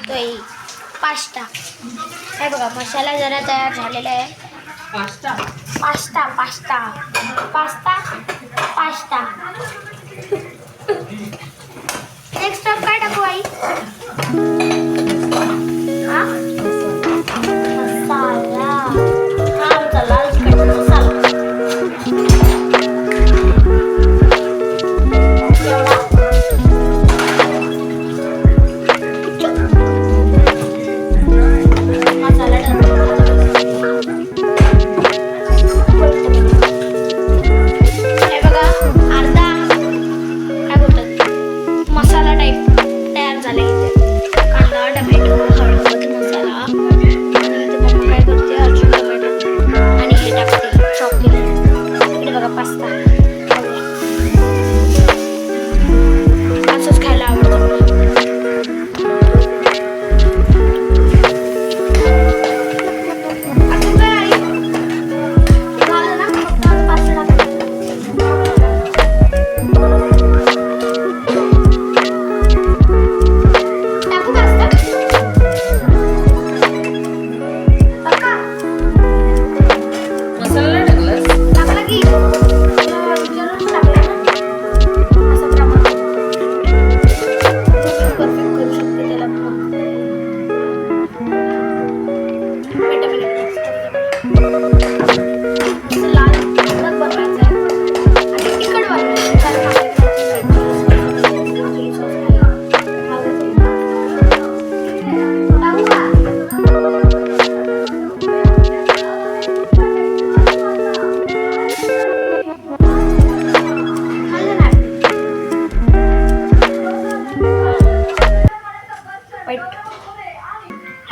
टाकतोय पास्ता. हे बघा मसाला जरा तयार झालेला आहे. Pasta pasta pasta pasta pasta. Next step काय टाकू आई? हा मसाला. हा आमचा लाल तिखट मसाला.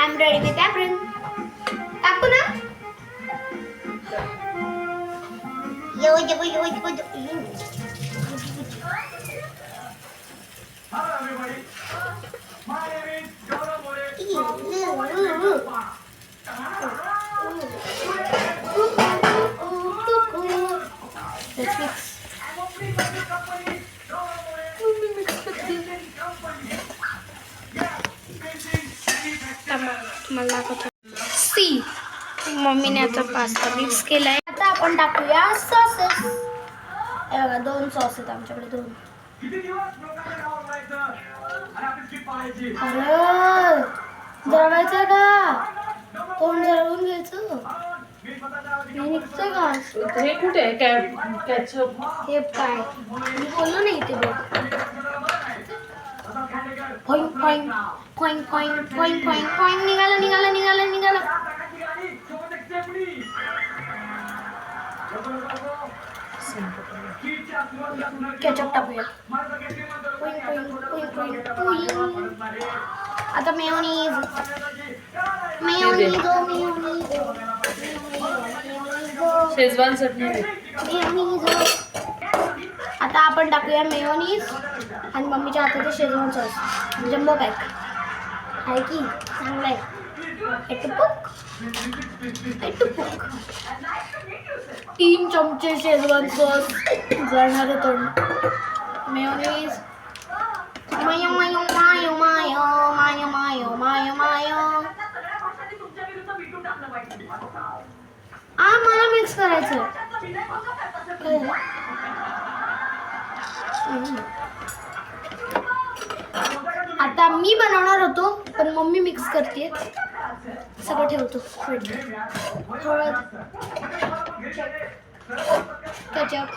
I'm ready with apron. टाकू ना? Yo. Hello everybody. My name is Gaurav More. Let's mix. See मम्मीने आता पास्ता मिक्स केलाय. आता आपण टाकूया सॉसेस. हे बघा 2 सॉस आहेत आमच्याकडे 2. अरे जळवायचं का? कोण जळवून घ्यायचं? निघतं का? हे कुठे आहे कॅचअप? हे काय मी बोललो नाही ते बघ. Point point point point point point point निघाला. केचप टाकूया. आता मेयोनीज. शेजवान चटणी. आता आपण टाकूया मेयोनीज आणि मम्मीच्या हाताचे शेजवान सॉस. जम्बो पॅक आहे की चांगला आहे. एटुपुक 3 चमचे शेजवान सॉस. जळणारे तोंड. Mayonnaise. Mayo mayo mayo mayo mayo mayo mayo mayo. मला मिक्स करायचं. आता मी बनवणार होतो पण मम्मी मिक्स करते. सगळं ठेवतो. हळद, केचप,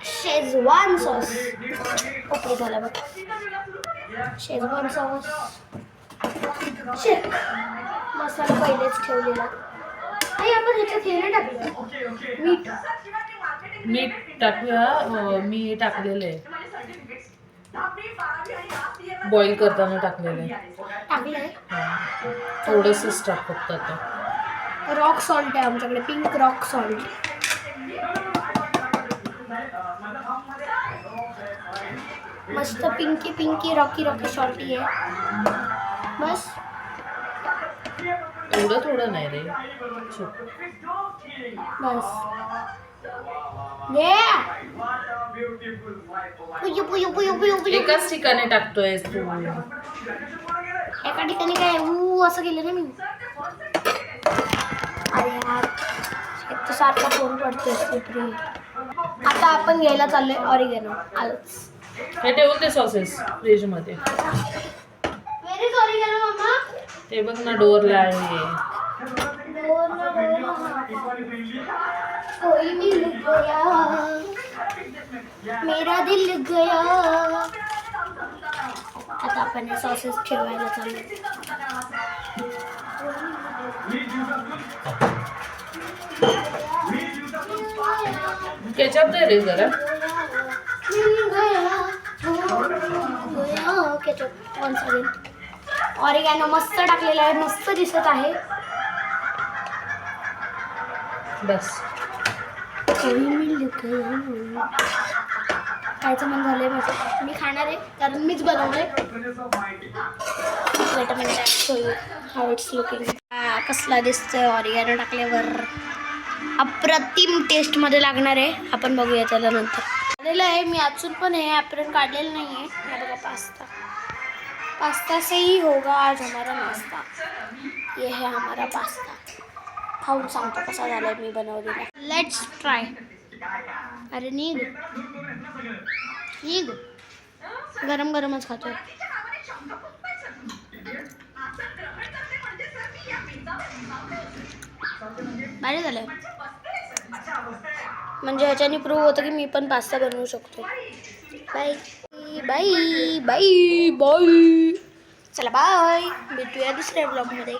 शेजवान सॉस. ओके झालं बघ. Schezwan sauce. मसाला पहिलेच ठेवलेला. आणि आपण ह्याच्यात हे नाही टाकलं मीठ टाकूया. मी टाकलेलं आहे. बॉईल करताना टाकलेलं आहे. थोडंसंच टाक फक्त. आता रॉक सॉल्ट आहे आमच्याकडे. Pink rock salt. मस्त पिंकी रॉकी सॉल्टी आहे. बस एवढं थोडं नाही रे. बस ये What a beautiful life. Oh my पुयू पुयू पुयू पुयू पुयू. एकाच ठिकाणी टाकतोय तू. एका ठिकाणी काय असं केलं ना मी. अरे यार एक तर सारखा फोन पडतोय स्क्रीन. आता आपण घ्यायला चाललोय ऑरिगॅनो. आलोच. हे ठेवून दे सॉसेस फ्रीज मध्ये. व्हेरी ऑरिगॅनो मम्मा. ते बघ ना डोअरला आहे. कोई मिल गया मेरा दिल गया. आता आपण हे सॉसेस ठेवायला चालू. केचप दे रे जरा. Ketchup once again. ऑरिगॅनो मस्त टाकलेला आहे. मस्त दिसत आहे. बस. खायचं मन झालंय माझं. मी खाणार आहे कारण मीच बनवलंय. Weight a minute show you how it's looking. कसला दिसतोय ऑरिगॅनो टाकल्यावर. अप्रतिम टेस्टमध्ये लागणार आहे. आपण बघूया त्याला नंतर. आलेलं आहे. मी अजून पण हे ॲप्रन काढलेलं नाही आहे. हे बघा पास्ता. पास्ता से ही होगा आज हमारा नाश्ता. ये है हमारा पास्ता. खाऊन सांगतो कसा झालाय मी बनवलेला. Let's try. अरे निघ निघ. गरम गरमच खातोय. भारी झालंय. म्हणजे ह्याच्याने प्रूव्ह होतं की मी पण पास्ता बनवू शकतो. Bye bye bye bye. चला बाय. भेटूया दुसऱ्या ब्लॉगमध्ये.